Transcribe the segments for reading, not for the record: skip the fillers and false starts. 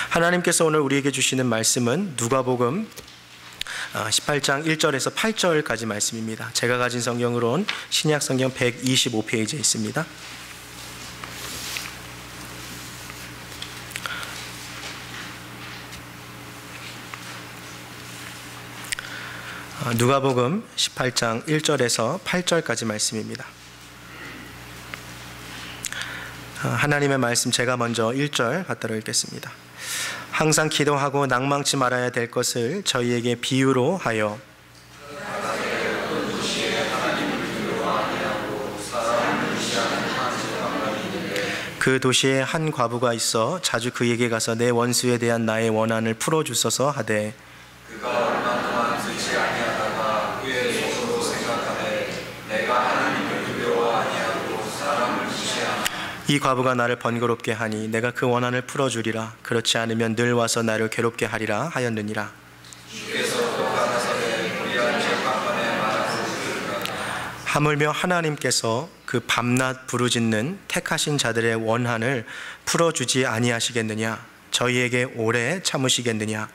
하나님께서 오늘 우리에게 주시는 말씀은 누가복음 18장 1절에서 8절까지 말씀입니다. 제가 가진 성경으로는 신약 성경 125페이지에 있습니다. 누가복음 18장 1절에서 8절까지 말씀입니다. 하나님의 말씀 제가 먼저 1절 갖다로 읽겠습니다. 항상 기도하고 낭망치 말아야 될 것을 저희에게 비유로 하여 그 도시에 한 과부가 있어 자주 그에게 가서 내 원수에 대한 나의 원한을 풀어주소서 하되 그가 얼마 동안 듣지 아니하다가 후에 속으로 생각하되 내가 하나님을 두려워하니하고 사람을 무시하나 이 과부가 나를 번거롭게 하니 내가 그 원한을 풀어주리라. 그렇지 않으면 늘 와서 나를 괴롭게 하리라 하였느니라. 주께서 또 가라사대 우리가 재판관에 말하고 들으라. 하물며 하나님께서 그 밤낮 부르짖는 택하신 자들의 원한을 풀어주지 아니하시겠느냐? 저희에게 오래 참으시겠느냐?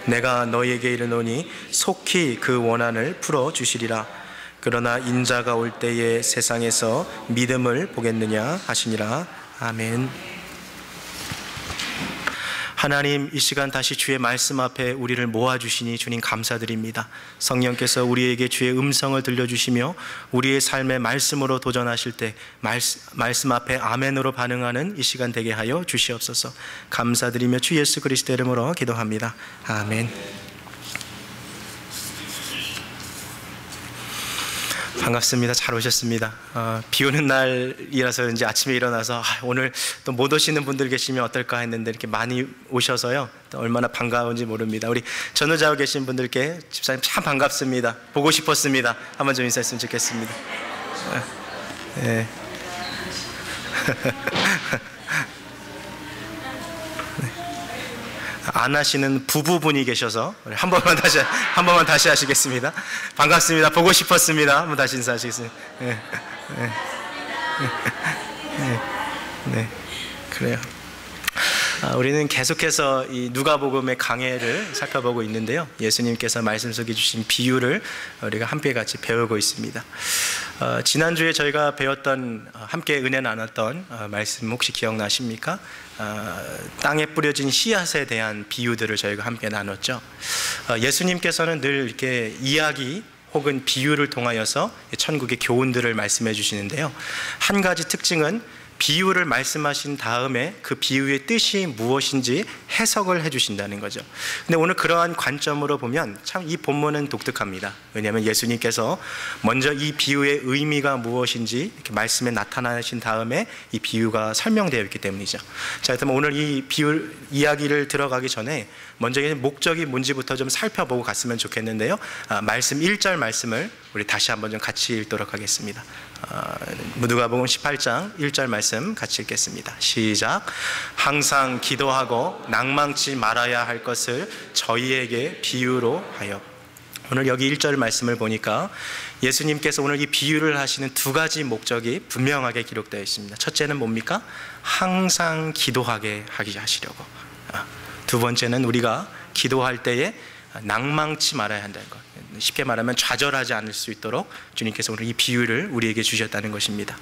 내가 너희에게 이르노니 속히 그 원한을 풀어주시리라. 그러나 인자가 올 때에 세상에서 믿음을 보겠느냐 하시니라. 아멘. 하나님, 이 시간 다시 주의 말씀 앞에 우리를 모아주시니 주님 감사드립니다. 성령께서 우리에게 주의 음성을 들려주시며 우리의 삶의 말씀으로 도전하실 때 말씀 앞에 아멘으로 반응하는 이 시간 되게 하여 주시옵소서. 감사드리며 주 예수 그리스도 이름으로 기도합니다. 아멘. 반갑습니다. 잘 오셨습니다. 비 오는 날이라서 이제 아침에 일어나서 오늘 또 못 오시는 분들 계시면 어떨까 했는데 이렇게 많이 오셔서요. 또 얼마나 반가운지 모릅니다. 우리 전우자고 계신 분들께 집사님 참 반갑습니다. 보고 싶었습니다. 한번 좀 인사했으면 좋겠습니다. 네. 안 하시는 부부분이 계셔서 한 번만 다시 하시겠습니다. 반갑습니다. 보고 싶었습니다. 한번 다시 인사하시겠습니다. 네, 그래요. 우리는 계속해서 이 누가복음의 강해를 살펴보고 있는데요. 예수님께서 말씀 속에 주신 비유를 우리가 함께 같이 배우고 있습니다. 지난주에 저희가 배웠던 함께 은혜 나눴던 말씀 혹시 기억나십니까? 땅에 뿌려진 씨앗에 대한 비유들을 저희가 함께 나눴죠. 예수님께서는 늘 이렇게 이야기 혹은 비유를 통하여서 천국의 교훈들을 말씀해 주시는데요. 한 가지 특징은 비유를 말씀하신 다음에 그 비유의 뜻이 무엇인지 해석을 해주신다는 거죠. 근데 오늘 그러한 관점으로 보면 참 이 본문은 독특합니다. 왜냐하면 예수님께서 먼저 이 비유의 의미가 무엇인지 이렇게 말씀에 나타나신 다음에 이 비유가 설명되어 있기 때문이죠. 자, 그렇다면 오늘 이 비유 이야기를 들어가기 전에 먼저 목적이 뭔지부터 좀 살펴보고 갔으면 좋겠는데요. 말씀 1절 말씀을 우리 다시 한번 좀 같이 읽도록 하겠습니다. 누가복음 18장 1절 말씀 같이 읽겠습니다. 시작. 항상 기도하고 낭망치 말아야 할 것을 저희에게 비유로 하여. 오늘 여기 1절 말씀을 보니까 예수님께서 오늘 이 비유를 하시는 두 가지 목적이 분명하게 기록되어 있습니다. 첫째는 뭡니까? 항상 기도하게 하시려고. 두 번째는 우리가 기도할 때에 낭망치 말아야 한다는 것. 쉽게 말하면 좌절하지 않을 수 있도록 주님께서 오늘 이 비유를 우리에게 주셨다는 것입니다.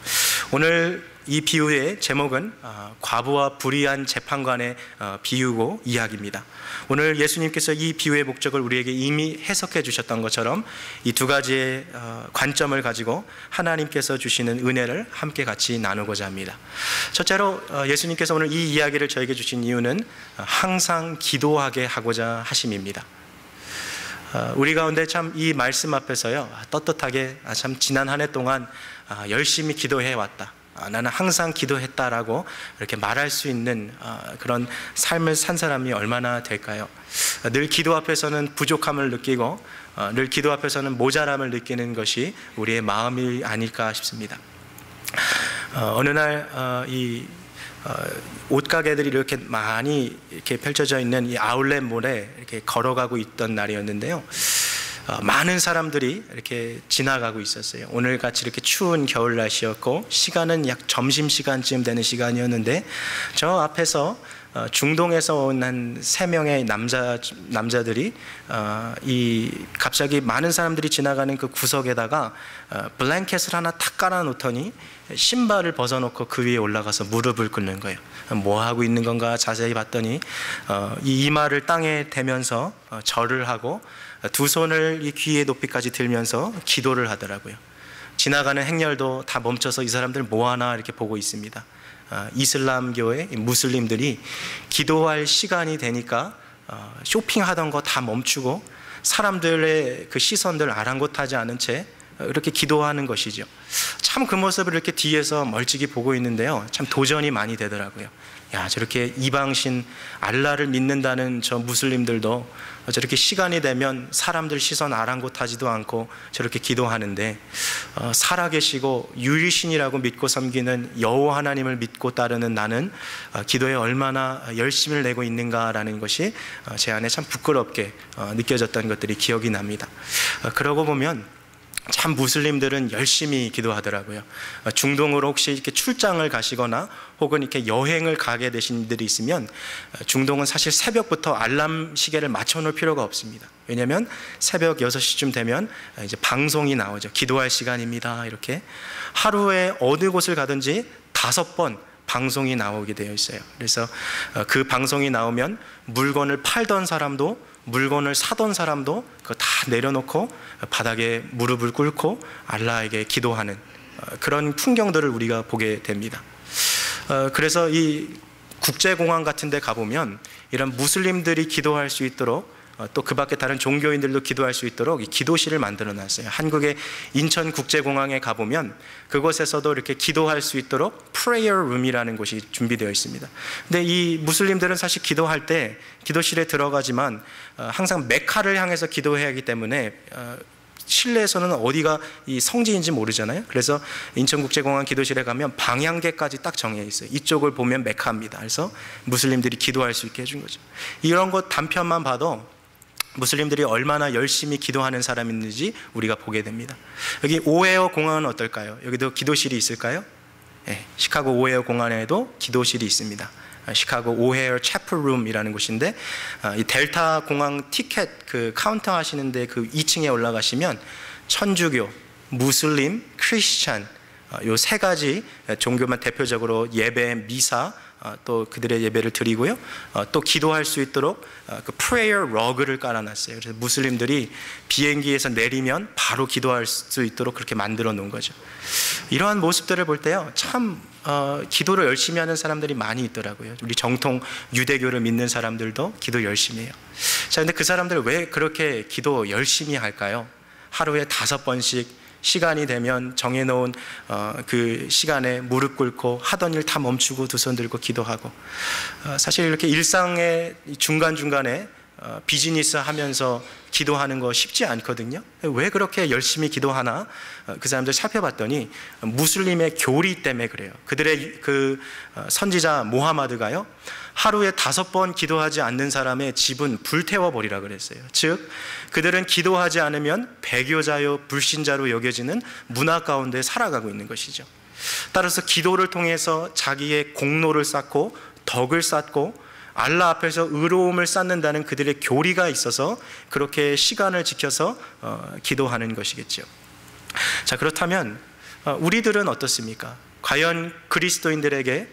오늘 이 비유의 제목은 과부와 불의한 재판관의 비유고 이야기입니다. 오늘 예수님께서 이 비유의 목적을 우리에게 이미 해석해 주셨던 것처럼 이 두 가지의 관점을 가지고 하나님께서 주시는 은혜를 함께 같이 나누고자 합니다. 첫째로 예수님께서 오늘 이 이야기를 저에게 주신 이유는 항상 기도하게 하고자 하심입니다. 우리 가운데 참 이 말씀 앞에서요, 떳떳하게 참 지난 한 해 동안 열심히 기도해 왔다, 나는 항상 기도했다라고 이렇게 말할 수 있는 그런 삶을 산 사람이 얼마나 될까요? 늘 기도 앞에서는 부족함을 느끼고 늘 기도 앞에서는 모자람을 느끼는 것이 우리의 마음이 아닐까 싶습니다. 어느 날 옷가게들이 이렇게 많이 이렇게 펼쳐져 있는 이 아울렛몰에 이렇게 걸어가고 있던 날이었는데요. 많은 사람들이 이렇게 지나가고 있었어요. 오늘같이 이렇게 추운 겨울 날씨였고 시간은 약 점심시간쯤 되는 시간이었는데 저 앞에서 중동에서 온 한 3명의 남자들이 갑자기 많은 사람들이 지나가는 그 구석에다가 블랭켓을 하나 탁 깔아놓더니 신발을 벗어놓고 그 위에 올라가서 무릎을 꿇는 거예요. 뭐 하고 있는 건가 자세히 봤더니 이 이마를 땅에 대면서 절을 하고 두 손을 이 귀에 높이까지 들면서 기도를 하더라고요. 지나가는 행렬도 다 멈춰서 이 사람들 뭐 하나 이렇게 보고 있습니다. 이슬람교의 무슬림들이 기도할 시간이 되니까 쇼핑하던 거 다 멈추고 사람들의 그 시선들 아랑곳하지 않은 채 이렇게 기도하는 것이죠. 참 그 모습을 이렇게 뒤에서 멀찍이 보고 있는데요, 참 도전이 많이 되더라고요. 야, 저렇게 이방신 알라를 믿는다는 저 무슬림들도 저렇게 시간이 되면 사람들 시선 아랑곳하지도 않고 저렇게 기도하는데, 살아계시고 유일신이라고 믿고 섬기는 여호와 하나님을 믿고 따르는 나는 기도에 얼마나 열심을 내고 있는가라는 것이 제 안에 참 부끄럽게 느껴졌던 것들이 기억이 납니다. 그러고 보면 참 무슬림들은 열심히 기도하더라고요. 중동으로 혹시 이렇게 출장을 가시거나 혹은 이렇게 여행을 가게 되신 분들이 있으면 중동은 사실 새벽부터 알람 시계를 맞춰놓을 필요가 없습니다. 왜냐하면 새벽 6시쯤 되면 이제 방송이 나오죠. 기도할 시간입니다. 이렇게 하루에 어느 곳을 가든지 5번 방송이 나오게 되어 있어요. 그래서 그 방송이 나오면 물건을 팔던 사람도 물건을 사던 사람도 그거 다 내려놓고 바닥에 무릎을 꿇고 알라에게 기도하는 그런 풍경들을 우리가 보게 됩니다. 그래서 이 국제공항 같은 데 가보면 이런 무슬림들이 기도할 수 있도록, 또 그 밖에 다른 종교인들도 기도할 수 있도록 이 기도실을 만들어 놨어요. 한국의 인천국제공항에 가보면 그곳에서도 이렇게 기도할 수 있도록 prayer room이라는 곳이 준비되어 있습니다. 근데 이 무슬림들은 사실 기도할 때 기도실에 들어가지만 항상 메카를 향해서 기도해야 하기 때문에 실내에서는 어디가 이 성지인지 모르잖아요. 그래서 인천국제공항 기도실에 가면 방향계까지 딱 정해 있어요. 이쪽을 보면 메카입니다. 그래서 무슬림들이 기도할 수 있게 해준 거죠. 이런 것 단편만 봐도 무슬림들이 얼마나 열심히 기도하는 사람인지 우리가 보게 됩니다. 여기 오헤어 공항은 어떨까요? 여기도 기도실이 있을까요? 네, 시카고 오헤어 공항에도 기도실이 있습니다. 시카고 오헤어 채플룸이라는 곳인데, 이 델타 공항 티켓 그 카운터 하시는데 그 2층에 올라가시면 천주교, 무슬림, 크리스찬 요 3가지 종교만 대표적으로 예배, 미사, 또 그들의 예배를 드리고요, 또 기도할 수 있도록 그 prayer rug를 깔아놨어요. 그래서 무슬림들이 비행기에서 내리면 바로 기도할 수 있도록 그렇게 만들어 놓은 거죠. 이러한 모습들을 볼 때요, 참 기도를 열심히 하는 사람들이 많이 있더라고요. 우리 정통 유대교를 믿는 사람들도 기도 열심히 해요. 자, 근데 그 사람들 왜 그렇게 기도 열심히 할까요? 하루에 5번씩 시간이 되면 정해놓은 그 시간에 무릎 꿇고 하던 일 다 멈추고 두 손 들고 기도하고, 사실 이렇게 일상의 중간중간에 비즈니스 하면서 기도하는 거 쉽지 않거든요. 왜 그렇게 열심히 기도하나 그 사람들 살펴봤더니 무슬림의 교리 때문에 그래요. 그들의 그 선지자 모하마드가요, 하루에 5번 기도하지 않는 사람의 집은 불태워버리라 그랬어요. 즉 그들은 기도하지 않으면 배교자요 불신자로 여겨지는 문화 가운데 살아가고 있는 것이죠. 따라서 기도를 통해서 자기의 공로를 쌓고 덕을 쌓고 알라 앞에서 의로움을 쌓는다는 그들의 교리가 있어서 그렇게 시간을 지켜서 기도하는 것이겠죠. 자, 그렇다면 우리들은 어떻습니까? 과연 그리스도인들에게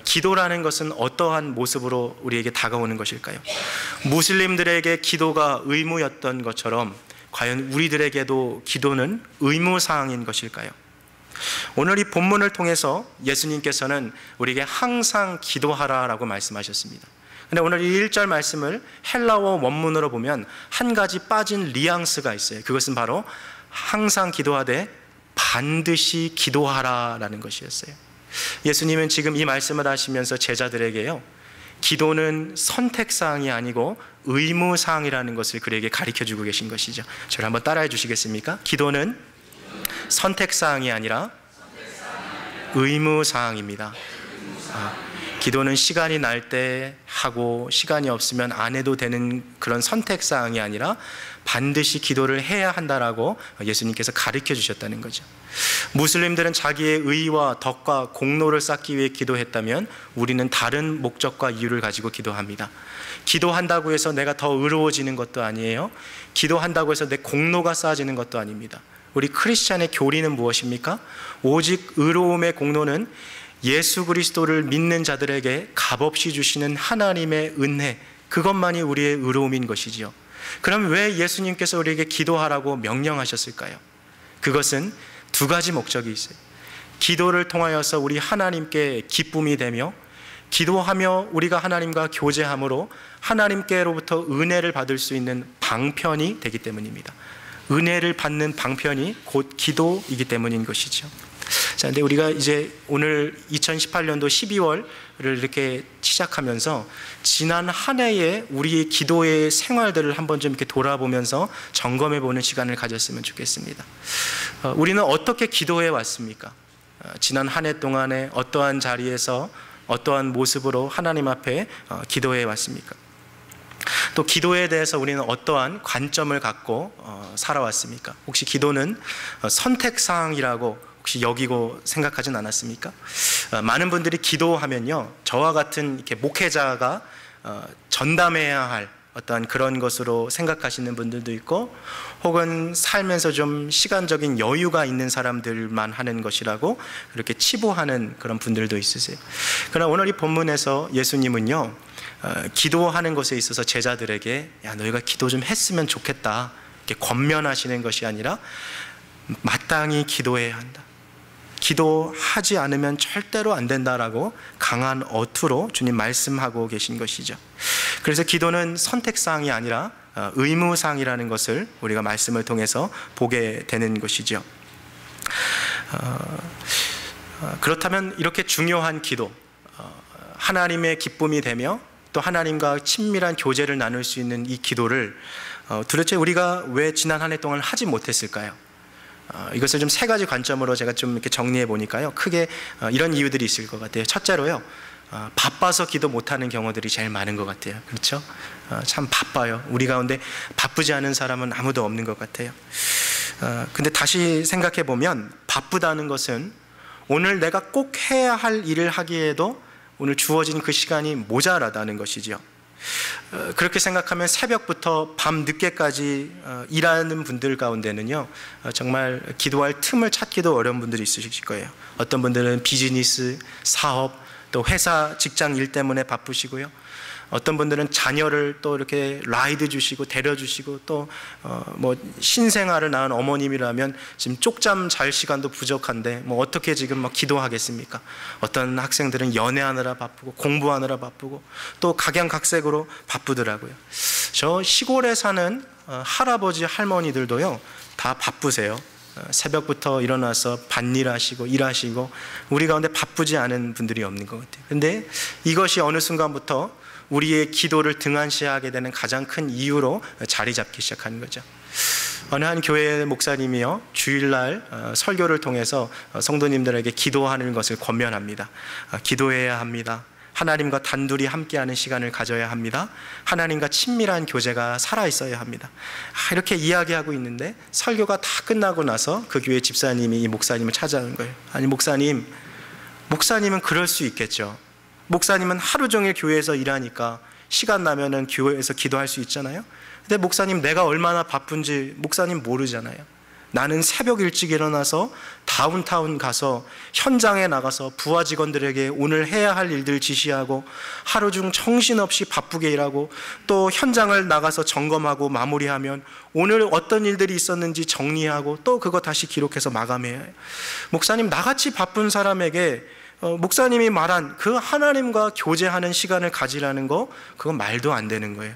기도라는 것은 어떠한 모습으로 우리에게 다가오는 것일까요? 무슬림들에게 기도가 의무였던 것처럼 과연 우리들에게도 기도는 의무사항인 것일까요? 오늘 이 본문을 통해서 예수님께서는 우리에게 항상 기도하라라고 말씀하셨습니다. 근데 오늘 이 1절 말씀을 헬라어 원문으로 보면 한 가지 빠진 뉘앙스가 있어요. 그것은 바로 항상 기도하되 반드시 기도하라라는 것이었어요. 예수님은 지금 이 말씀을 하시면서 제자들에게요, 기도는 선택사항이 아니고 의무사항이라는 것을 그에게 가르쳐주고 계신 것이죠. 저를 한번 따라해 주시겠습니까? 기도는 선택사항이 아니라 의무사항입니다. 기도는 시간이 날 때 하고 시간이 없으면 안 해도 되는 그런 선택사항이 아니라 반드시 기도를 해야 한다라고 예수님께서 가르쳐 주셨다는 거죠. 무슬림들은 자기의 의와 덕과 공로를 쌓기 위해 기도했다면 우리는 다른 목적과 이유를 가지고 기도합니다. 기도한다고 해서 내가 더 의로워지는 것도 아니에요. 기도한다고 해서 내 공로가 쌓아지는 것도 아닙니다. 우리 크리스찬의 교리는 무엇입니까? 오직 의로움의 공로는 예수 그리스도를 믿는 자들에게 값없이 주시는 하나님의 은혜, 그것만이 우리의 의로움인 것이지요. 그럼 왜 예수님께서 우리에게 기도하라고 명령하셨을까요? 그것은 두 가지 목적이 있어요. 기도를 통하여서 우리 하나님께 기쁨이 되며, 기도하며 우리가 하나님과 교제함으로 하나님께로부터 은혜를 받을 수 있는 방편이 되기 때문입니다. 은혜를 받는 방편이 곧 기도이기 때문인 것이죠. 자, 근데 우리가 이제 오늘 2018년도 12월을 이렇게 시작하면서 지난 한 해의 우리의 기도의 생활들을 한번 좀 이렇게 돌아보면서 점검해 보는 시간을 가졌으면 좋겠습니다. 우리는 어떻게 기도해 왔습니까? 지난 한 해 동안에 어떠한 자리에서 어떠한 모습으로 하나님 앞에 기도해 왔습니까? 또 기도에 대해서 우리는 어떠한 관점을 갖고 살아왔습니까? 혹시 기도는 선택사항이라고 혹시 여기고 생각하진 않았습니까? 많은 분들이 기도하면요, 저와 같은 이렇게 목회자가 전담해야 할 어떤 그런 것으로 생각하시는 분들도 있고, 혹은 살면서 좀 시간적인 여유가 있는 사람들만 하는 것이라고 그렇게 치부하는 그런 분들도 있으세요. 그러나 오늘 이 본문에서 예수님은요, 기도하는 것에 있어서 제자들에게 야, 너희가 기도 좀 했으면 좋겠다, 이렇게 권면하시는 것이 아니라 마땅히 기도해야 한다, 기도하지 않으면 절대로 안 된다라고 강한 어투로 주님 말씀하고 계신 것이죠. 그래서 기도는 선택사항이 아니라 의무사항이라는 것을 우리가 말씀을 통해서 보게 되는 것이죠. 그렇다면 이렇게 중요한 기도, 하나님의 기쁨이 되며 또 하나님과 친밀한 교제를 나눌 수 있는 이 기도를 도대체 우리가 왜 지난 한 해 동안 하지 못했을까요? 이것을 좀 세 가지 관점으로 제가 좀 이렇게 정리해 보니까요, 크게 이런 이유들이 있을 것 같아요. 첫째로요, 바빠서 기도 못하는 경우들이 제일 많은 것 같아요. 그렇죠? 참 바빠요. 우리 가운데 바쁘지 않은 사람은 아무도 없는 것 같아요. 근데 다시 생각해 보면 바쁘다는 것은 오늘 내가 꼭 해야 할 일을 하기에도 오늘 주어진 그 시간이 모자라다는 것이죠. 그렇게 생각하면 새벽부터 밤 늦게까지 일하는 분들 가운데는요, 정말 기도할 틈을 찾기도 어려운 분들이 있으실 거예요. 어떤 분들은 비즈니스, 사업, 또 회사, 직장 일 때문에 바쁘시고요. 어떤 분들은 자녀를 또 이렇게 라이드 주시고 데려주시고, 또 뭐 신생아를 낳은 어머님이라면 지금 쪽잠 잘 시간도 부족한데 뭐 어떻게 지금 막 기도하겠습니까? 어떤 학생들은 연애하느라 바쁘고 공부하느라 바쁘고 또 각양각색으로 바쁘더라고요. 저 시골에 사는 할아버지 할머니들도요, 다 바쁘세요. 새벽부터 일어나서 밭일 하시고 일하시고, 우리 가운데 바쁘지 않은 분들이 없는 것 같아요. 근데 이것이 어느 순간부터 우리의 기도를 등한시하게 되는 가장 큰 이유로 자리 잡기 시작하는 거죠. 어느 한 교회 목사님이요, 주일날 설교를 통해서 성도님들에게 기도하는 것을 권면합니다. 기도해야 합니다. 하나님과 단둘이 함께하는 시간을 가져야 합니다. 하나님과 친밀한 교제가 살아있어야 합니다. 이렇게 이야기하고 있는데 설교가 다 끝나고 나서 그 교회 집사님이 이 목사님을 찾아오는 거예요. 아니 목사님은 그럴 수 있겠죠. 목사님은 하루 종일 교회에서 일하니까 시간 나면은 교회에서 기도할 수 있잖아요. 근데 목사님, 내가 얼마나 바쁜지 목사님 모르잖아요. 나는 새벽 일찍 일어나서 다운타운 가서 현장에 나가서 부하 직원들에게 오늘 해야 할 일들 지시하고, 하루 중 정신없이 바쁘게 일하고, 또 현장을 나가서 점검하고 마무리하면 오늘 어떤 일들이 있었는지 정리하고 또 그거 다시 기록해서 마감해야 해요. 목사님, 나같이 바쁜 사람에게 목사님이 말한 그 하나님과 교제하는 시간을 가지라는 거, 그건 말도 안 되는 거예요.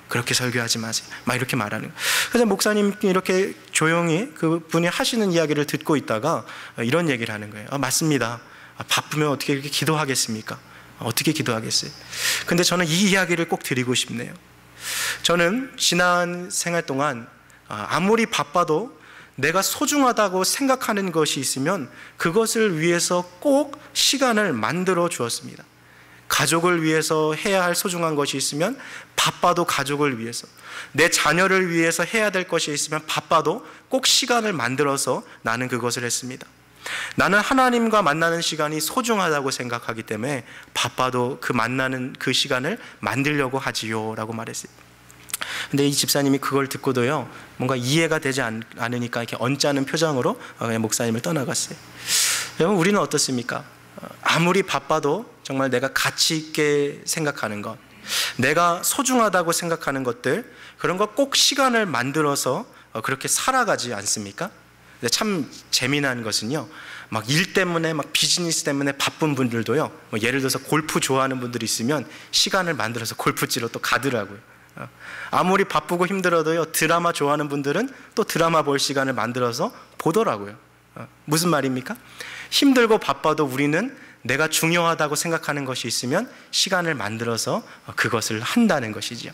그렇게 설교하지 마세요, 막 이렇게 말하는 거예요. 그래서 목사님이 이렇게 조용히 그분이 하시는 이야기를 듣고 있다가 이런 얘기를 하는 거예요. 맞습니다. 바쁘면 어떻게 이렇게 기도하겠습니까? 어떻게 기도하겠어요? 근데 저는 이 이야기를 꼭 드리고 싶네요. 저는 지난 생활 동안 아무리 바빠도 내가 소중하다고 생각하는 것이 있으면 그것을 위해서 꼭 시간을 만들어 주었습니다. 가족을 위해서 해야 할 소중한 것이 있으면 바빠도 가족을 위해서, 내 자녀를 위해서 해야 될 것이 있으면 바빠도 꼭 시간을 만들어서 나는 그것을 했습니다. 나는 하나님과 만나는 시간이 소중하다고 생각하기 때문에 바빠도 그 만나는 그 시간을 만들려고 하지요 라고 말했어요. 근데 이 집사님이 그걸 듣고도요, 뭔가 이해가 되지 않으니까 이렇게 언짢은 표정으로 그냥 목사님을 떠나갔어요. 여러분, 우리는 어떻습니까? 아무리 바빠도 정말 내가 가치 있게 생각하는 것, 내가 소중하다고 생각하는 것들, 그런 거 꼭 시간을 만들어서 그렇게 살아가지 않습니까? 근데 참 재미난 것은요, 막 일 때문에, 막 비즈니스 때문에 바쁜 분들도요, 예를 들어서 골프 좋아하는 분들이 있으면 시간을 만들어서 골프 치러 또 가더라고요. 아무리 바쁘고 힘들어도요, 드라마 좋아하는 분들은 또 드라마 볼 시간을 만들어서 보더라고요. 무슨 말입니까? 힘들고 바빠도 우리는 내가 중요하다고 생각하는 것이 있으면 시간을 만들어서 그것을 한다는 것이지요.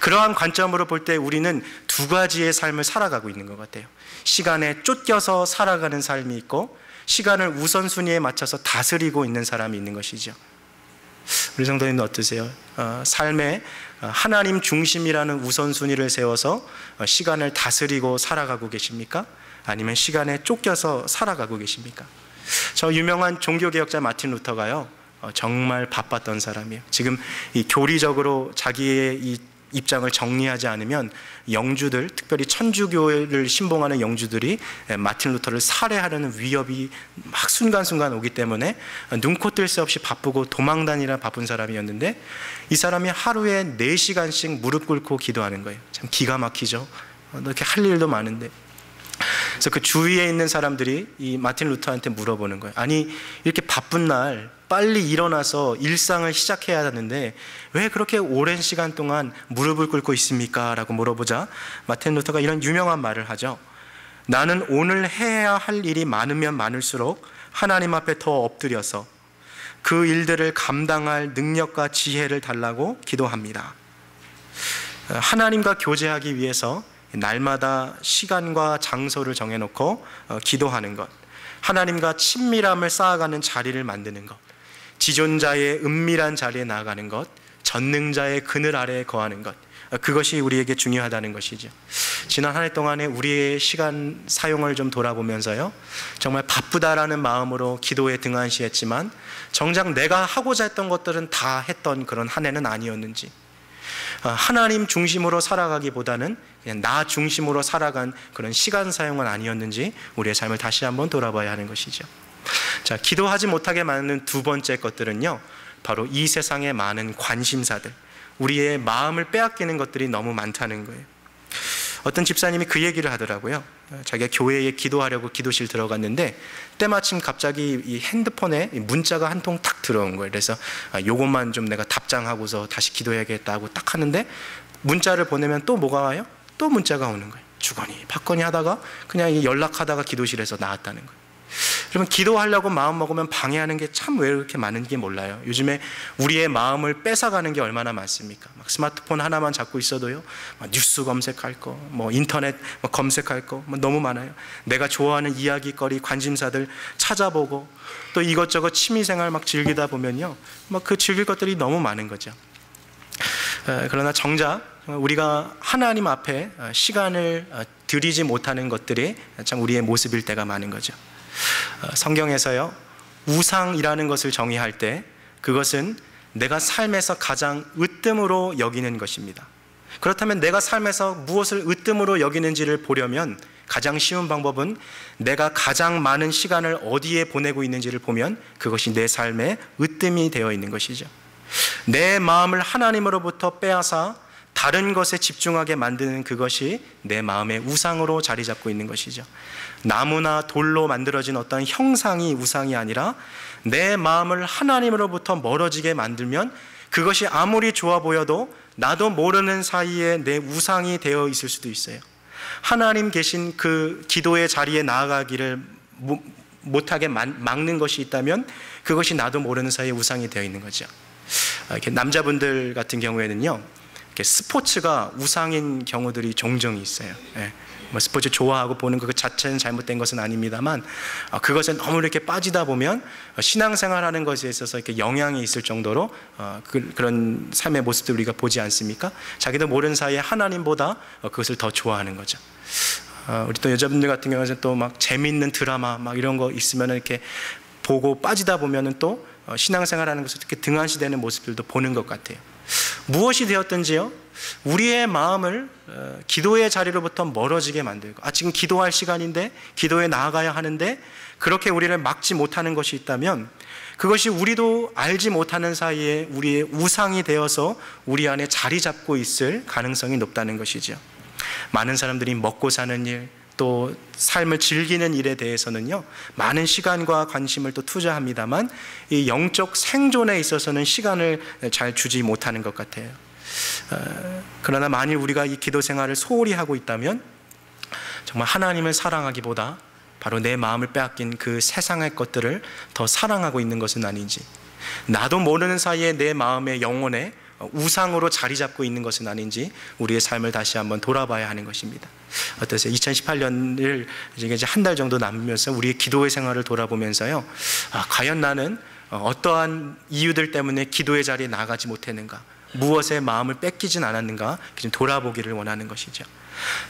그러한 관점으로 볼 때 우리는 두 가지의 삶을 살아가고 있는 것 같아요. 시간에 쫓겨서 살아가는 삶이 있고, 시간을 우선순위에 맞춰서 다스리고 있는 사람이 있는 것이죠. 우리 성도님은 어떠세요? 삶에 하나님 중심이라는 우선순위를 세워서 시간을 다스리고 살아가고 계십니까? 아니면 시간에 쫓겨서 살아가고 계십니까? 저 유명한 종교개혁자 마틴 루터가요, 정말 바빴던 사람이에요. 지금 이 교리적으로 자기의 이 입장을 정리하지 않으면 영주들, 특별히 천주교를 신봉하는 영주들이 마틴 루터를 살해하려는 위협이 막 순간순간 오기 때문에 눈코 뜰 새 없이 바쁘고 도망다니라 바쁜 사람이었는데, 이 사람이 하루에 4시간씩 무릎 꿇고 기도하는 거예요. 참 기가 막히죠. 이렇게 할 일도 많은데. 그래서 그 주위에 있는 사람들이 이 마틴 루터한테 물어보는 거예요. 아니, 이렇게 바쁜 날 빨리 일어나서 일상을 시작해야 하는데 왜 그렇게 오랜 시간 동안 무릎을 꿇고 있습니까? 라고 물어보자 마틴 루터가 이런 유명한 말을 하죠. 나는 오늘 해야 할 일이 많으면 많을수록 하나님 앞에 더 엎드려서 그 일들을 감당할 능력과 지혜를 달라고 기도합니다. 하나님과 교제하기 위해서 날마다 시간과 장소를 정해놓고 기도하는 것, 하나님과 친밀함을 쌓아가는 자리를 만드는 것, 지존자의 은밀한 자리에 나아가는 것, 전능자의 그늘 아래에 거하는 것, 그것이 우리에게 중요하다는 것이죠. 지난 한 해 동안에 우리의 시간 사용을 좀 돌아보면서요, 정말 바쁘다라는 마음으로 기도에 등한시했지만 정작 내가 하고자 했던 것들은 다 했던 그런 한 해는 아니었는지, 하나님 중심으로 살아가기보다는 그냥 나 중심으로 살아간 그런 시간 사용은 아니었는지 우리의 삶을 다시 한번 돌아봐야 하는 것이죠. 자, 기도하지 못하게 만드는 두 번째 것들은요, 바로 이 세상의 많은 관심사들, 우리의 마음을 빼앗기는 것들이 너무 많다는 거예요. 어떤 집사님이 그 얘기를 하더라고요. 자기가 교회에 기도하려고 기도실 들어갔는데 때마침 갑자기 이 핸드폰에 문자가 한 통 탁 들어온 거예요. 그래서 요것만 좀 내가 답장하고서 다시 기도해야겠다고 딱 하는데 문자를 보내면 또 뭐가 와요? 또 문자가 오는 거예요. 주거니 받거니 하다가 그냥 연락하다가 기도실에서 나왔다는 거예요. 여러분, 기도하려고 마음 먹으면 방해하는 게 참 왜 이렇게 많은지 몰라요. 요즘에 우리의 마음을 뺏어가는 게 얼마나 많습니까? 막 스마트폰 하나만 잡고 있어도요, 막 뉴스 검색할 거, 뭐 인터넷 검색할 거, 뭐 너무 많아요. 내가 좋아하는 이야기거리, 관심사들 찾아보고 또 이것저것 취미생활 막 즐기다 보면요, 막 그 즐길 것들이 너무 많은 거죠. 그러나 정작 우리가 하나님 앞에 시간을 들이지 못하는 것들이 참 우리의 모습일 때가 많은 거죠. 성경에서요, 우상이라는 것을 정의할 때 그것은 내가 삶에서 가장 으뜸으로 여기는 것입니다. 그렇다면 내가 삶에서 무엇을 으뜸으로 여기는지를 보려면 가장 쉬운 방법은 내가 가장 많은 시간을 어디에 보내고 있는지를 보면 그것이 내 삶의 으뜸이 되어 있는 것이죠. 내 마음을 하나님으로부터 빼앗아 다른 것에 집중하게 만드는 그것이 내 마음의 우상으로 자리 잡고 있는 것이죠. 나무나 돌로 만들어진 어떤 형상이 우상이 아니라 내 마음을 하나님으로부터 멀어지게 만들면 그것이 아무리 좋아 보여도 나도 모르는 사이에 내 우상이 되어 있을 수도 있어요. 하나님 계신 그 기도의 자리에 나아가기를 못하게 막는 것이 있다면 그것이 나도 모르는 사이에 우상이 되어 있는 거죠. 이렇게 남자분들 같은 경우에는요, 스포츠가 우상인 경우들이 종종 있어요. 예. 뭐 스포츠 좋아하고 보는 것 자체는 잘못된 것은 아닙니다만, 그것에 너무 이렇게 빠지다 보면 신앙생활하는 것에 있어서 이렇게 영향이 있을 정도로 그런 삶의 모습들 우리가 보지 않습니까? 자기도 모르는 사이에 하나님보다 그것을 더 좋아하는 거죠. 우리 또 여자분들 같은 경우는 또 막 재미있는 드라마 막 이런 거 있으면 이렇게 보고 빠지다 보면은 또 신앙생활하는 것을 이렇게 등한시되는 모습들도 보는 것 같아요. 무엇이 되었든지요, 우리의 마음을 기도의 자리로부터 멀어지게 만들고, 지금 기도할 시간인데, 기도에 나아가야 하는데 그렇게 우리를 막지 못하는 것이 있다면, 그것이 우리도 알지 못하는 사이에 우리의 우상이 되어서 우리 안에 자리 잡고 있을 가능성이 높다는 것이죠. 많은 사람들이 먹고 사는 일, 또 삶을 즐기는 일에 대해서는요, 많은 시간과 관심을 또 투자합니다만 이 영적 생존에 있어서는 시간을 잘 주지 못하는 것 같아요. 그러나 만일 우리가 이 기도 생활을 소홀히 하고 있다면, 정말 하나님을 사랑하기보다 바로 내 마음을 빼앗긴 그 세상의 것들을 더 사랑하고 있는 것은 아닌지, 나도 모르는 사이에 내 마음의 영혼에 우상으로 자리 잡고 있는 것은 아닌지 우리의 삶을 다시 한번 돌아봐야 하는 것입니다. 어떠세요? 2018년을 이제 한 달 정도 남으면서 우리의 기도의 생활을 돌아보면서요, 과연 나는 어떠한 이유들 때문에 기도의 자리에 나가지 못했는가, 무엇에 마음을 뺏기진 않았는가, 좀 돌아보기를 원하는 것이죠.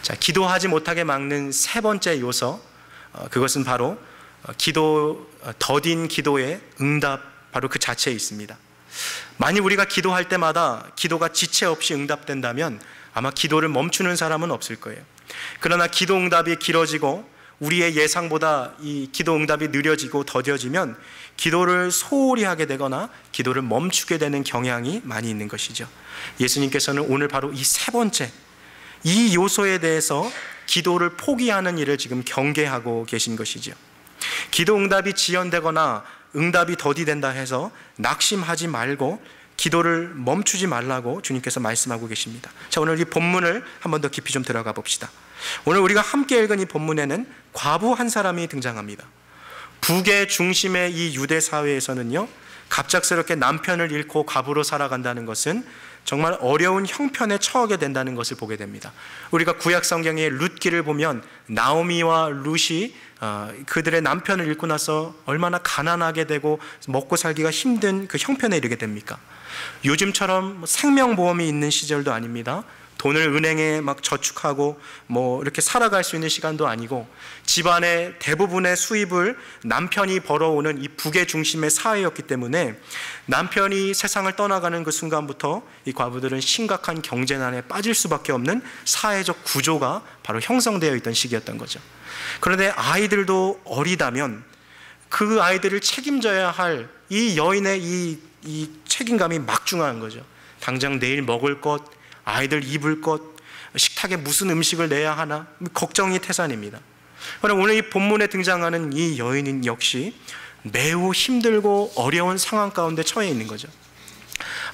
자, 기도하지 못하게 막는 세 번째 요소, 그것은 바로 더딘 기도의 응답, 바로 그 자체에 있습니다. 만일 우리가 기도할 때마다 기도가 지체 없이 응답된다면 아마 기도를 멈추는 사람은 없을 거예요. 그러나 기도 응답이 길어지고 우리의 예상보다 이 기도 응답이 느려지고 더뎌지면 기도를 소홀히 하게 되거나 기도를 멈추게 되는 경향이 많이 있는 것이죠. 예수님께서는 오늘 바로 이 세 번째, 이 요소에 대해서 기도를 포기하는 일을 지금 경계하고 계신 것이죠. 기도 응답이 지연되거나 응답이 더디된다 해서 낙심하지 말고 기도를 멈추지 말라고 주님께서 말씀하고 계십니다. 자, 오늘 이 본문을 한 번 더 깊이 좀 들어가 봅시다. 오늘 우리가 함께 읽은 이 본문에는 과부 한 사람이 등장합니다. 북의 중심의 이 유대 사회에서는요, 갑작스럽게 남편을 잃고 과부로 살아간다는 것은 정말 어려운 형편에 처하게 된다는 것을 보게 됩니다. 우리가 구약 성경의 룻기를 보면 나오미와 룻이 그들의 남편을 잃고 나서 얼마나 가난하게 되고 먹고 살기가 힘든 그 형편에 이르게 됩니까? 요즘처럼 생명보험이 있는 시절도 아닙니다. 돈을 은행에 막 저축하고 뭐 이렇게 살아갈 수 있는 시간도 아니고, 집안의 대부분의 수입을 남편이 벌어오는 이 북의 중심의 사회였기 때문에 남편이 세상을 떠나가는 그 순간부터 이 과부들은 심각한 경제난에 빠질 수밖에 없는 사회적 구조가 바로 형성되어 있던 시기였던 거죠. 그런데 아이들도 어리다면 그 아이들을 책임져야 할 이 여인의 이 책임감이 막중한 거죠. 당장 내일 먹을 것, 아이들 입을 것, 식탁에 무슨 음식을 내야 하나, 걱정이 태산입니다. 그럼 오늘 이 본문에 등장하는 이 여인은 역시 매우 힘들고 어려운 상황 가운데 처해 있는 거죠.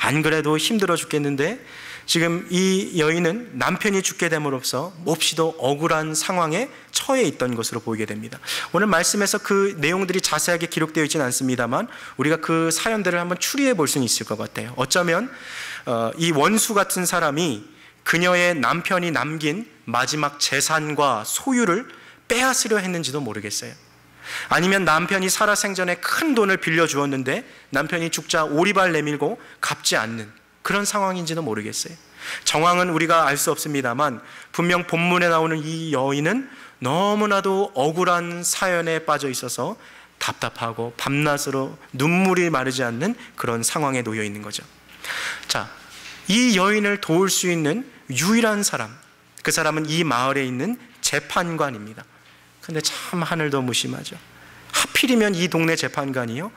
안 그래도 힘들어 죽겠는데 지금 이 여인은 남편이 죽게 됨으로써 몹시도 억울한 상황에 처해 있던 것으로 보이게 됩니다. 오늘 말씀에서 그 내용들이 자세하게 기록되어 있지는 않습니다만 우리가 그 사연들을 한번 추리해 볼 수는 있을 것 같아요. 어쩌면 이 원수 같은 사람이 그녀의 남편이 남긴 마지막 재산과 소유를 빼앗으려 했는지도 모르겠어요. 아니면 남편이 살아생전에 큰 돈을 빌려주었는데 남편이 죽자 오리발 내밀고 갚지 않는 그런 상황인지도 모르겠어요. 정황은 우리가 알 수 없습니다만 분명 본문에 나오는 이 여인은 너무나도 억울한 사연에 빠져 있어서 답답하고 밤낮으로 눈물이 마르지 않는 그런 상황에 놓여 있는 거죠. 자, 이 여인을 도울 수 있는 유일한 사람, 그 사람은 이 마을에 있는 재판관입니다. 근데 참 하늘도 무심하죠. 하필이면 이 동네 재판관이요,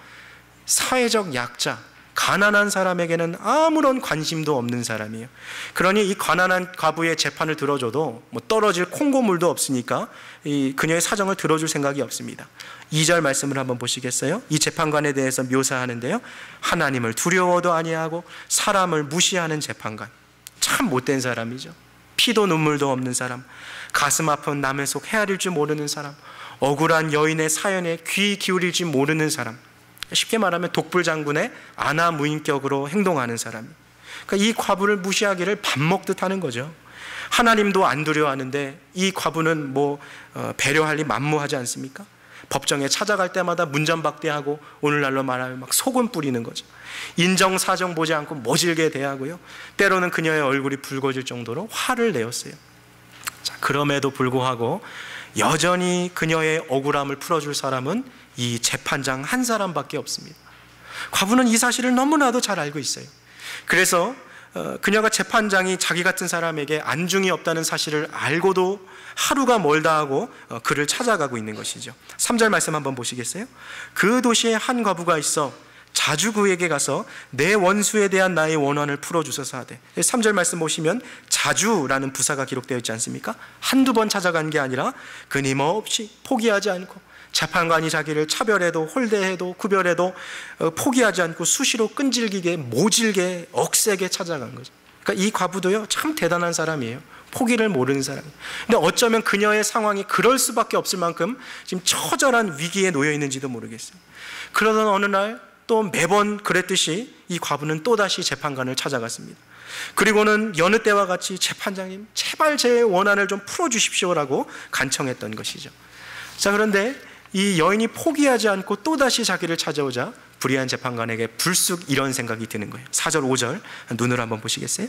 사회적 약자, 가난한 사람에게는 아무런 관심도 없는 사람이에요. 그러니 이 가난한 과부의 재판을 들어줘도 뭐 떨어질 콩고물도 없으니까 이 그녀의 사정을 들어줄 생각이 없습니다. 2절 말씀을 한번 보시겠어요? 이 재판관에 대해서 묘사하는데요, 하나님을 두려워도 아니하고 사람을 무시하는 재판관. 참 못된 사람이죠. 피도 눈물도 없는 사람, 가슴 아픈 남의 속 헤아릴 줄 모르는 사람, 억울한 여인의 사연에 귀 기울일 줄 모르는 사람, 쉽게 말하면 독불장군의 아나무인격으로 행동하는 사람. 그러니까 이 과부를 무시하기를 밥 먹듯 하는 거죠. 하나님도 안 두려워하는데 이 과부는 배려할 리 만무하지 않습니까? 법정에 찾아갈 때마다 문전박대하고 오늘날로 말하면 막 소금 뿌리는 거죠. 인정사정 보지 않고 모질게 대하고요. 때로는 그녀의 얼굴이 붉어질 정도로 화를 내었어요. 자, 그럼에도 불구하고 여전히 그녀의 억울함을 풀어줄 사람은 이 재판장 한 사람밖에 없습니다. 과부는 이 사실을 너무나도 잘 알고 있어요. 그래서 그녀가 재판장이 자기 같은 사람에게 안중이 없다는 사실을 알고도 하루가 멀다 하고 그를 찾아가고 있는 것이죠. 3절 말씀 한번 보시겠어요? 그 도시에 한 과부가 있어 자주 그에게 가서 내 원수에 대한 나의 원한을 풀어주소서 하되. 3절 말씀 보시면 자주라는 부사가 기록되어 있지 않습니까? 한두 번 찾아간 게 아니라 끊임없이 포기하지 않고, 재판관이 자기를 차별해도 홀대해도 구별해도 포기하지 않고 수시로 끈질기게 모질게 억세게 찾아간 거죠. 그러니까 이 과부도요, 참 대단한 사람이에요. 포기를 모르는 사람. 근데 어쩌면 그녀의 상황이 그럴 수밖에 없을 만큼 지금 처절한 위기에 놓여 있는지도 모르겠어요. 그러던 어느 날 또 매번 그랬듯이 이 과부는 또다시 재판관을 찾아갔습니다. 그리고는 여느 때와 같이 재판장님 제발 제 원한을 좀 풀어주십시오라고 간청했던 것이죠. 자, 그런데 이 여인이 포기하지 않고 또다시 자기를 찾아오자 불의한 재판관에게 불쑥 이런 생각이 드는 거예요. 4절 5절 눈으로 한번 보시겠어요?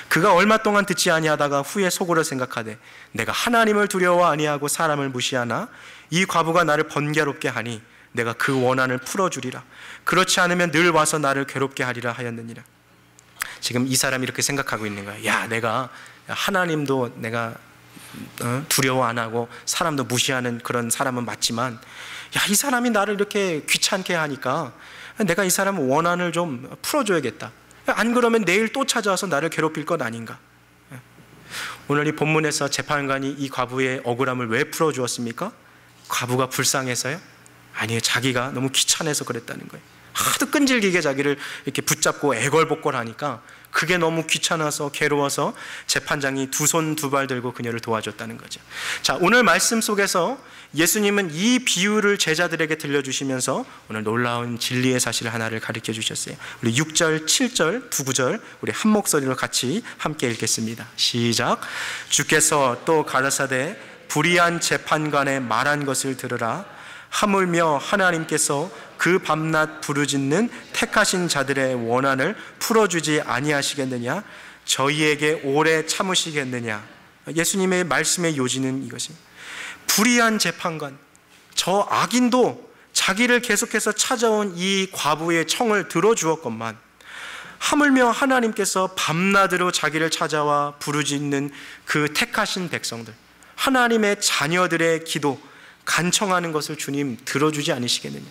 그가 얼마 동안 듣지 아니하다가 후에 속으로 생각하되 내가 하나님을 두려워 아니하고 사람을 무시하나 이 과부가 나를 번개롭게 하니 내가 그 원한을 풀어주리라. 그렇지 않으면 늘 와서 나를 괴롭게 하리라 하였느니라. 지금 이 사람이 이렇게 생각하고 있는 거예요. 야, 내가 하나님도 내가 두려워 안 하고 사람도 무시하는 그런 사람은 맞지만, 야, 이 사람이 나를 이렇게 귀찮게 하니까 내가 이 사람 원한을 좀 풀어줘야겠다. 안 그러면 내일 또 찾아와서 나를 괴롭힐 것 아닌가. 오늘 이 본문에서 재판관이 이 과부의 억울함을 왜 풀어주었습니까? 과부가 불쌍해서요? 아니에요. 자기가 너무 귀찮아서 그랬다는 거예요. 하도 끈질기게 자기를 이렇게 붙잡고 애걸복걸하니까 그게 너무 귀찮아서 괴로워서 재판장이 두 손 두 발 들고 그녀를 도와줬다는 거죠. 자, 오늘 말씀 속에서 예수님은 이 비유를 제자들에게 들려주시면서 오늘 놀라운 진리의 사실 하나를 가르쳐 주셨어요. 우리 6절, 7절, 두 구절 우리 한 목소리로 같이 함께 읽겠습니다. 시작. 주께서 또 가라사대 불의한 재판관의 말한 것을 들으라. 하물며 하나님께서 그 밤낮 부르짖는 택하신 자들의 원한을 풀어주지 아니하시겠느냐? 저희에게 오래 참으시겠느냐? 예수님의 말씀의 요지는 이것입니다. 불의한 재판관, 저 악인도 자기를 계속해서 찾아온 이 과부의 청을 들어주었건만 하물며 하나님께서 밤낮으로 자기를 찾아와 부르짖는 그 택하신 백성들, 하나님의 자녀들의 기도 간청하는 것을 주님 들어주지 않으시겠느냐?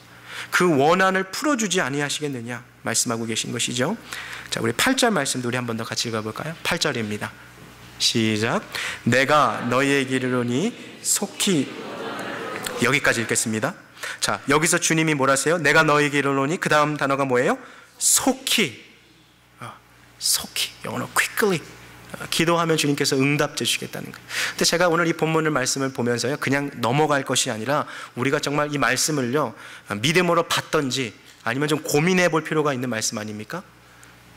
그 원한을 풀어주지 아니하시겠느냐? 말씀하고 계신 것이죠. 자, 우리 8절 말씀도 우리 한 번 더 같이 읽어볼까요? 8절입니다. 시작. 내가 너희에게 이르노니 속히, 여기까지 읽겠습니다. 자, 여기서 주님이 뭐라세요? 내가 너희에게 이르노니 그 다음 단어가 뭐예요? 속히. 속히, 영어로 quickly. 기도하면 주님께서 응답해 주시겠다는 거예요. 근데 제가 오늘 이 본문을 말씀을 보면서요, 그냥 넘어갈 것이 아니라 우리가 정말 이 말씀을요, 믿음으로 받던지 아니면 좀 고민해 볼 필요가 있는 말씀 아닙니까?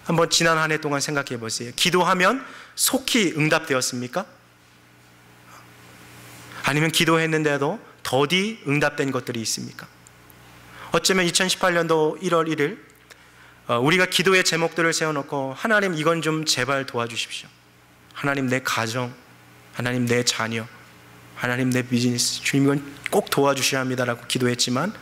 한번 지난 한 해 동안 생각해 보세요. 기도하면 속히 응답되었습니까? 아니면 기도했는데도 더디 응답된 것들이 있습니까? 어쩌면 2018년도 1월 1일 우리가 기도의 제목들을 세워놓고 하나님 이건 좀 제발 도와주십시오. 하나님 내 가정, 하나님 내 자녀, 하나님 내 비즈니스, 주님 이건 꼭 도와주셔야 합니다라고 기도했지만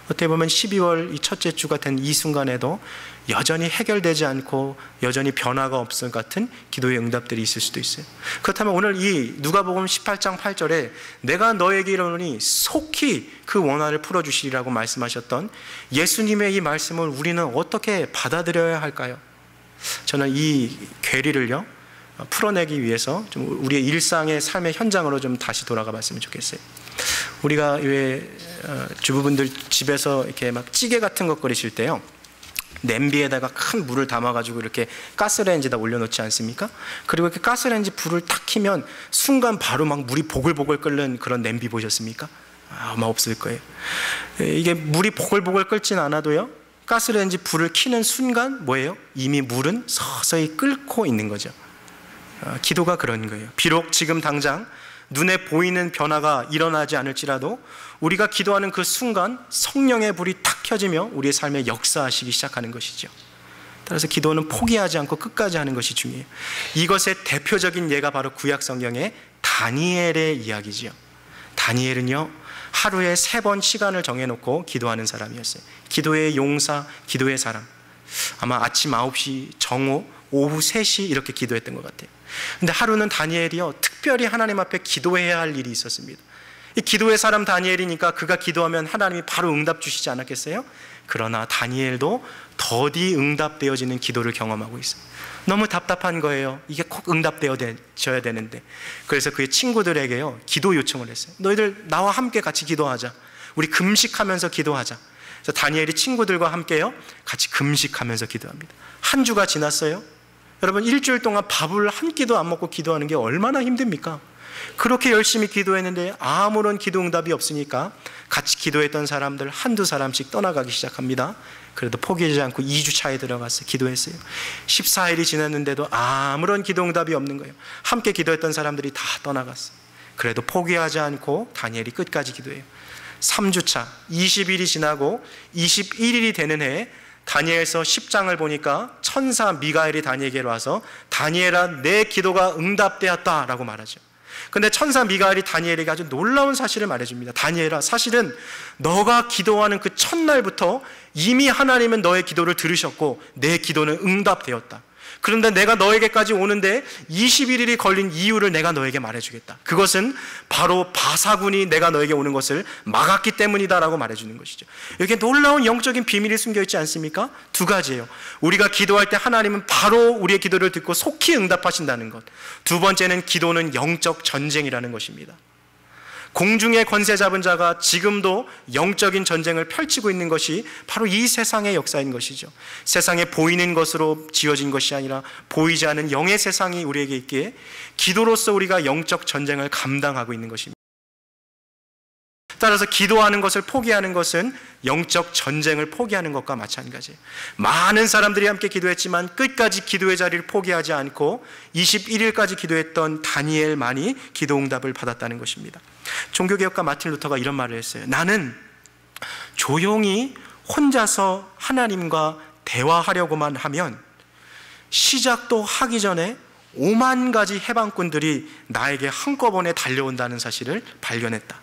어떻게 보면 12월 이 첫째 주가 된 이 순간에도 여전히 해결되지 않고 여전히 변화가 없을 같은 기도의 응답들이 있을 수도 있어요. 그렇다면 오늘 이 누가복음 18장 8절에 내가 너에게 이르노니 속히 그 원한을 풀어주시리라고 말씀하셨던 예수님의 이 말씀을 우리는 어떻게 받아들여야 할까요? 저는 이 괴리를요 풀어내기 위해서 좀 우리의 일상의 삶의 현장으로 좀 다시 돌아가 봤으면 좋겠어요. 우리가 왜 주부분들 집에서 이렇게 막 찌개 같은 거 끓이실 때요, 냄비에다가 큰 물을 담아가지고 이렇게 가스레인지에다 올려놓지 않습니까? 그리고 이렇게 가스레인지 불을 탁 켜면 순간 바로 막 물이 보글보글 끓는 그런 냄비 보셨습니까? 아마 없을 거예요. 이게 물이 보글보글 끓진 않아도요, 가스레인지 불을 켜는 순간 뭐예요? 이미 물은 서서히 끓고 있는 거죠. 기도가 그런 거예요. 비록 지금 당장 눈에 보이는 변화가 일어나지 않을지라도 우리가 기도하는 그 순간 성령의 불이 탁 켜지며 우리의 삶에 역사하시기 시작하는 것이죠. 따라서 기도는 포기하지 않고 끝까지 하는 것이 중요해요. 이것의 대표적인 예가 바로 구약 성경의 다니엘의 이야기지요. 다니엘은요, 하루에 3번 시간을 정해놓고 기도하는 사람이었어요. 기도의 용사, 기도의 사람. 아마 아침 9시 정오, 오후 3시 이렇게 기도했던 것 같아요. 근데 하루는 다니엘이요, 특별히 하나님 앞에 기도해야 할 일이 있었습니다. 이 기도의 사람 다니엘이니까 그가 기도하면 하나님이 바로 응답 주시지 않았겠어요? 그러나 다니엘도 더디 응답되어지는 기도를 경험하고 있어요. 너무 답답한 거예요. 이게 꼭 응답되어져야 되는데. 그래서 그의 친구들에게요, 기도 요청을 했어요. 너희들 나와 함께 같이 기도하자. 우리 금식하면서 기도하자. 그래서 다니엘이 친구들과 함께요, 같이 금식하면서 기도합니다. 한 주가 지났어요. 여러분, 일주일 동안 밥을 한 끼도 안 먹고 기도하는 게 얼마나 힘듭니까? 그렇게 열심히 기도했는데 아무런 기도 응답이 없으니까 같이 기도했던 사람들 한두 사람씩 떠나가기 시작합니다. 그래도 포기하지 않고 2주 차에 들어가서 기도했어요. 14일이 지났는데도 아무런 기도 응답이 없는 거예요. 함께 기도했던 사람들이 다 떠나갔어요. 그래도 포기하지 않고 다니엘이 끝까지 기도해요. 3주 차 20일이 지나고 21일이 되는 해에 다니엘서 10장을 보니까 천사 미가엘이 다니엘에게 와서 다니엘아, 내 기도가 응답되었다 라고 말하죠. 근데 천사 미가엘이 다니엘에게 아주 놀라운 사실을 말해줍니다. 다니엘아, 사실은 너가 기도하는 그 첫날부터 이미 하나님은 너의 기도를 들으셨고 내 기도는 응답되었다. 그런데 내가 너에게까지 오는데 21일이 걸린 이유를 내가 너에게 말해주겠다. 그것은 바로 바사군이 내가 너에게 오는 것을 막았기 때문이다 라고 말해주는 것이죠. 이렇게 놀라운 영적인 비밀이 숨겨있지 않습니까? 2가지예요. 우리가 기도할 때 하나님은 바로 우리의 기도를 듣고 속히 응답하신다는 것. 2번째는 기도는 영적 전쟁이라는 것입니다. 공중의 권세 잡은 자가 지금도 영적인 전쟁을 펼치고 있는 것이 바로 이 세상의 역사인 것이죠. 세상에 보이는 것으로 지어진 것이 아니라 보이지 않는 영의 세상이 우리에게 있기에 기도로서 우리가 영적 전쟁을 감당하고 있는 것입니다. 따라서 기도하는 것을 포기하는 것은 영적 전쟁을 포기하는 것과 마찬가지예요. 많은 사람들이 함께 기도했지만 끝까지 기도의 자리를 포기하지 않고 21일까지 기도했던 다니엘만이 기도 응답을 받았다는 것입니다. 종교개혁가 마틴 루터가 이런 말을 했어요. 나는 조용히 혼자서 하나님과 대화하려고만 하면 시작도 하기 전에 5만 가지 해방꾼들이 나에게 한꺼번에 달려온다는 사실을 발견했다.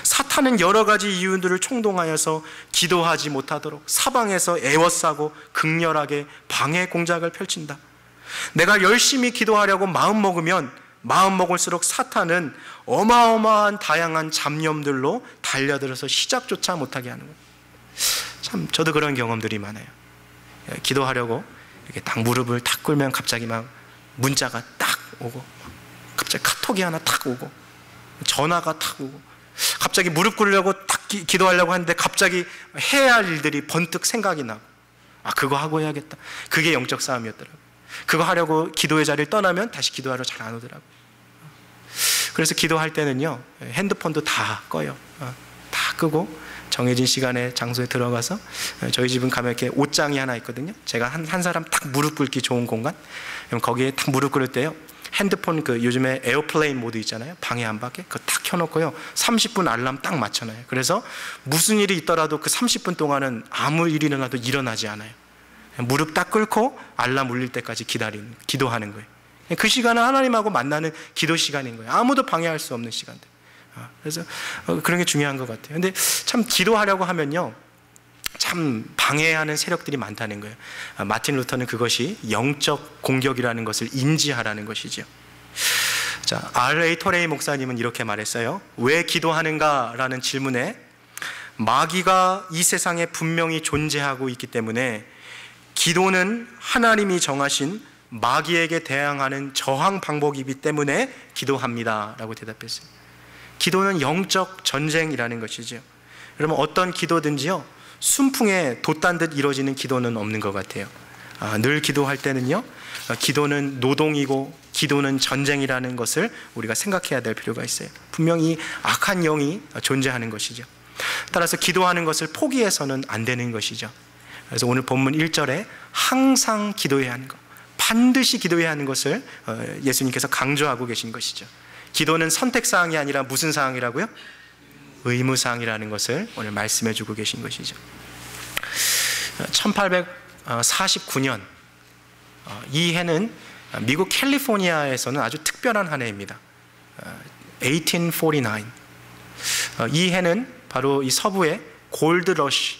사탄은 여러 가지 이유들을 총동하여서 기도하지 못하도록 사방에서 애워싸고 극렬하게 방해 공작을 펼친다. 내가 열심히 기도하려고 마음먹으면 마음먹을수록 사탄은 어마어마한 다양한 잡념들로 달려들어서 시작조차 못하게 하는 거예요. 참 저도 그런 경험들이 많아요. 기도하려고 이렇게 딱 무릎을 탁 꿇으면 갑자기 막 문자가 딱 오고, 갑자기 카톡이 하나 탁 오고, 전화가 탁 오고, 갑자기 무릎 꿇으려고 딱 기도하려고 하는데 갑자기 해야 할 일들이 번뜩 생각이 나고, 그거 하고 해야겠다. 그게 영적 싸움이었더라고요. 그거 하려고 기도의 자리를 떠나면 다시 기도하러 잘 안 오더라고요. 그래서 기도할 때는요, 핸드폰도 다 꺼요. 다 끄고 정해진 시간에 장소에 들어가서, 저희 집은 가면 이렇게 옷장이 하나 있거든요. 제가 한 사람 딱 무릎 꿇기 좋은 공간. 그럼 거기에 딱 무릎 꿇을 때요, 핸드폰 요즘에 에어플레인 모드 있잖아요. 방해 안 받게. 그거 딱 켜놓고요, 30분 알람 딱 맞춰놔요. 그래서 무슨 일이 있더라도 그 30분 동안은 아무 일이 일어나도 일어나지 않아요. 무릎 딱 꿇고 알람 울릴 때까지 기도하는 거예요. 그 시간은 하나님하고 만나는 기도 시간인 거예요. 아무도 방해할 수 없는 시간들. 그래서 그런 게 중요한 것 같아요. 근데 참 기도하려고 하면요, 참 방해하는 세력들이 많다는 거예요. 마틴 루터는 그것이 영적 공격이라는 것을 인지하라는 것이죠. 자, R.A. 토레이 목사님은 이렇게 말했어요. 왜 기도하는가? 라는 질문에 마귀가 이 세상에 분명히 존재하고 있기 때문에 기도는 하나님이 정하신 마귀에게 대항하는 저항 방법이기 때문에 기도합니다 라고 대답했어요. 기도는 영적 전쟁이라는 것이죠. 여러분, 어떤 기도든지요, 순풍에 돛단 듯 이루어지는 기도는 없는 것 같아요. 늘 기도할 때는요, 기도는 노동이고 기도는 전쟁이라는 것을 우리가 생각해야 될 필요가 있어요. 분명히 악한 영이 존재하는 것이죠. 따라서 기도하는 것을 포기해서는 안 되는 것이죠. 그래서 오늘 본문 1절에 항상 기도해야 하는 것, 반드시 기도해야 하는 것을 예수님께서 강조하고 계신 것이죠. 기도는 선택사항이 아니라 무슨 사항이라고요? 의무사항이라는 것을 오늘 말씀해 주고 계신 것이죠. 1849년 이 해는 미국 캘리포니아에서는 아주 특별한 한 해입니다. 1849. 이 해는 바로 이 서부의 골드러시,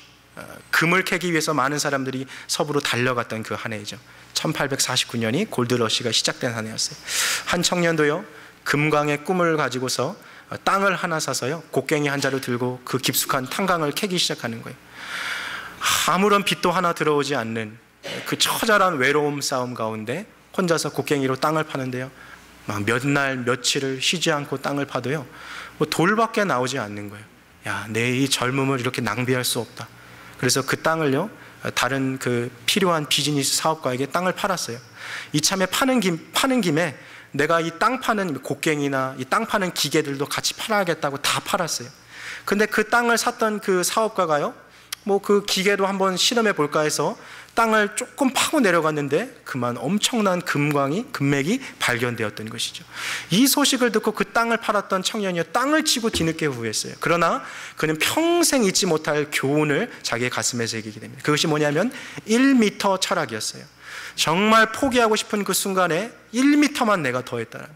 금을 캐기 위해서 많은 사람들이 서부로 달려갔던 그 한 해이죠. 1849년이 골드러시가 시작된 한 해였어요. 한 청년도요, 금광의 꿈을 가지고서 땅을 하나 사서요, 곡괭이 한 자루 들고 그 깊숙한 탄광을 캐기 시작하는 거예요. 아무런 빛도 하나 들어오지 않는 그 처절한 외로움 싸움 가운데 혼자서 곡괭이로 땅을 파는데요, 막 몇 날 며칠을 쉬지 않고 땅을 파도요, 뭐 돌밖에 나오지 않는 거예요. 야, 내 이 젊음을 이렇게 낭비할 수 없다. 그래서 그 땅을요, 다른 그 필요한 비즈니스 사업가에게 땅을 팔았어요. 이참에 파는 김에 내가 이 땅 파는 곡괭이나 이 땅 파는 기계들도 같이 팔아야겠다고 다 팔았어요. 근데 그 땅을 샀던 그 사업가가요, 뭐 그 기계도 한번 실험해 볼까 해서 땅을 조금 파고 내려갔는데 그만 엄청난 금맥이 발견되었던 것이죠. 이 소식을 듣고 그 땅을 팔았던 청년이 땅을 치고 뒤늦게 후회했어요. 그러나 그는 평생 잊지 못할 교훈을 자기의 가슴에 새기게 됩니다. 그것이 뭐냐면 1m 철학이었어요. 정말 포기하고 싶은 그 순간에 1m만 내가 더 했다라면,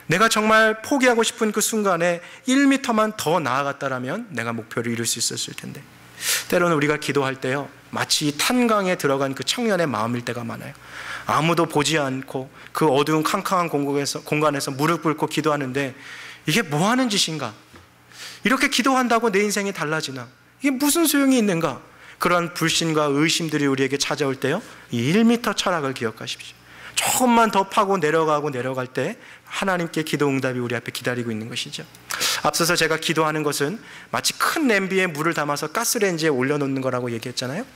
내가 정말 포기하고 싶은 그 순간에 1m만 더 나아갔다라면 내가 목표를 이룰 수 있었을 텐데, 때로는 우리가 기도할 때요, 마치 이 탄광에 들어간 그 청년의 마음일 때가 많아요. 아무도 보지 않고 그 어두운 캄캄한 공간에서 무릎 꿇고 기도하는데 이게 뭐 하는 짓인가? 이렇게 기도한다고 내 인생이 달라지나? 이게 무슨 소용이 있는가? 그러한 불신과 의심들이 우리에게 찾아올 때요, 이 1m 철학을 기억하십시오. 조금만 더 파고 내려갈 때 하나님께 기도 응답이 우리 앞에 기다리고 있는 것이죠. 앞서서 제가 기도하는 것은 마치 큰 냄비에 물을 담아서 가스레인지에 올려놓는 거라고 얘기했잖아요.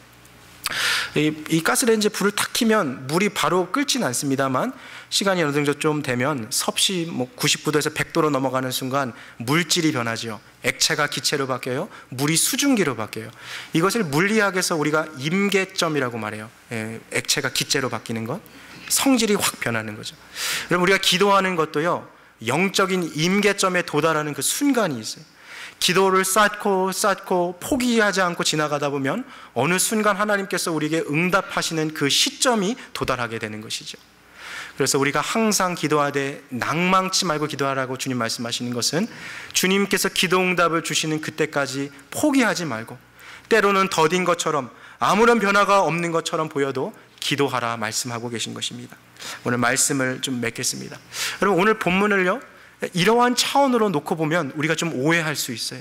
이 가스레인지에 불을 탁 켜면 물이 바로 끓지는 않습니다만 시간이 어느 정도 좀 되면 섭씨 99도에서 100도로 넘어가는 순간 물질이 변하죠. 액체가 기체로 바뀌어요. 물이 수증기로 바뀌어요. 이것을 물리학에서 우리가 임계점이라고 말해요. 액체가 기체로 바뀌는 것, 성질이 확 변하는 거죠. 여러분, 우리가 기도하는 것도요, 영적인 임계점에 도달하는 그 순간이 있어요. 기도를 쌓고 포기하지 않고 지나가다 보면 어느 순간 하나님께서 우리에게 응답하시는 그 시점이 도달하게 되는 것이죠. 그래서 우리가 항상 기도하되 낭망치 말고 기도하라고 주님 말씀하시는 것은, 주님께서 기도 응답을 주시는 그때까지 포기하지 말고, 때로는 더딘 것처럼 아무런 변화가 없는 것처럼 보여도 기도하라 말씀하고 계신 것입니다. 오늘 말씀을 좀 맺겠습니다. 여러분, 오늘 본문을요, 이러한 차원으로 놓고 보면 우리가 좀 오해할 수 있어요.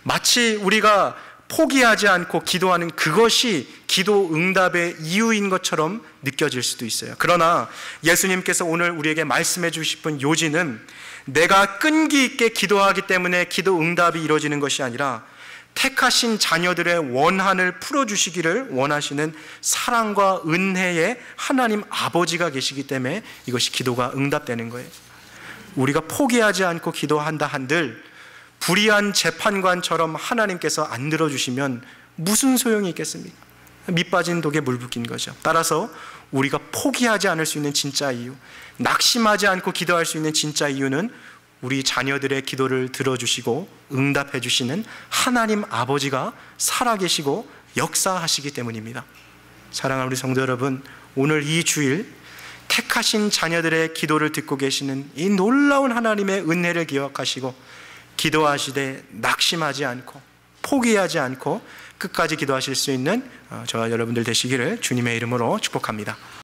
마치 우리가 포기하지 않고 기도하는 그것이 기도 응답의 이유인 것처럼 느껴질 수도 있어요. 그러나 예수님께서 오늘 우리에게 말씀해 주실 요지는 내가 끈기 있게 기도하기 때문에 기도 응답이 이루어지는 것이 아니라 택하신 자녀들의 원한을 풀어주시기를 원하시는 사랑과 은혜의 하나님 아버지가 계시기 때문에 이것이 기도가 응답되는 거예요. 우리가 포기하지 않고 기도한다 한들 불의한 재판관처럼 하나님께서 안 들어주시면 무슨 소용이 있겠습니까? 밑 빠진 독에 물 붓긴 거죠. 따라서 우리가 포기하지 않을 수 있는 진짜 이유, 낙심하지 않고 기도할 수 있는 진짜 이유는 우리 자녀들의 기도를 들어주시고 응답해 주시는 하나님 아버지가 살아계시고 역사하시기 때문입니다. 사랑하는 우리 성도 여러분, 오늘 이 주일 택하신 자녀들의 기도를 듣고 계시는 이 놀라운 하나님의 은혜를 기억하시고 기도하시되 낙심하지 않고 포기하지 않고 끝까지 기도하실 수 있는 저와 여러분들 되시기를 주님의 이름으로 축복합니다.